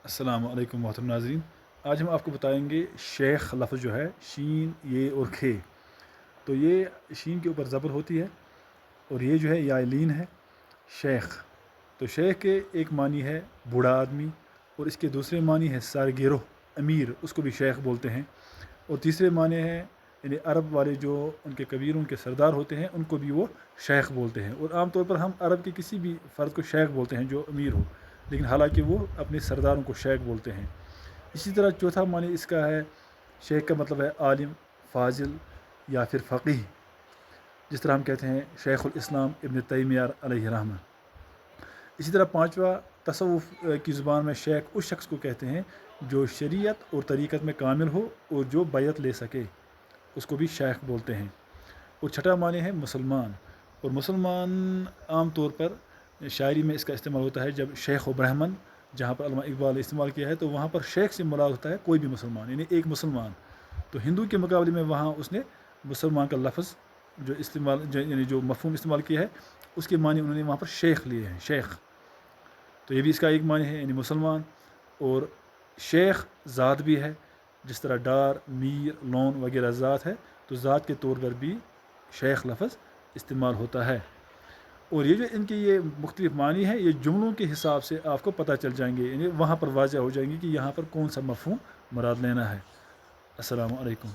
अस्सलाम वालेकुम मोहतरम नाज़रीन। आज हम आपको बताएंगे शेख लफ्ज़ जो है शीन ये और खे। तो ये शीन के ऊपर ज़बर होती है और ये जो है या लीन है शेख। तो शेख के एक मानी है बूढ़ा आदमी और इसके दूसरे मानी है सारगिरो अमीर, उसको भी शेख बोलते हैं। और तीसरे माने हैं यानी अरब वाले जो उनके कबीर उनके सरदार होते हैं उनको भी वो शेख बोलते हैं। और आम तौर पर हम अरब के किसी भी फ़र्द को शेख बोलते हैं जो अमीर हो, लेकिन हालांकि वो अपने सरदारों को शेख बोलते हैं। इसी तरह चौथा मानी इसका है शेख का मतलब है आलिम, फाजिल या फिर फ़कीह। जिस तरह हम कहते हैं शेखुल इस्लाम इब्न तैमिया अलैहि रहमा। इसी तरह पांचवा तसव्वुफ़ की ज़ुबान में शेख उस शख्स को कहते हैं जो शरीयत और तरीक़त में कामिल हो और जो बैत ले सके, उसको भी शेख बोलते हैं। और छठा माने है मुसलमान। और मुसलमान आम तौर पर शायरी में इसका इस्तेमाल होता है जब शेख व ब्राह्मण, जहाँ पर अल्लामा इकबाल ने इस्तेमाल किया है, तो वहाँ पर शेख से मुराद होता है कोई भी मुसलमान, यानी एक मुसलमान। तो हिंदू के मुकाबले में वहाँ उसने मुसलमान का लफ्ज़ जो इस्तेमाल यानी जो मफ़हूम इस्तेमाल किया है, उसके माने उन्होंने वहाँ पर शेख लिए हैं, शेख। तो ये भी इसका एक माने है यानी मुसलमान। और शेख ज़ात भी है, जिस तरह डार, मीर, लोन वगैरह ज़ात है, तो ज़ात के तौर पर भी शेख लफ्ज़ इस्तेमाल होता है। और ये जो इनके ये मुख्तलिफ मानी है, ये जुमलों के हिसाब से आपको पता चल जाएंगे, यानी वहाँ पर वाज़ह हो जाएंगे कि यहाँ पर कौन सा मफ़हूम मुराद लेना है। अस्सलामु अलैकुम।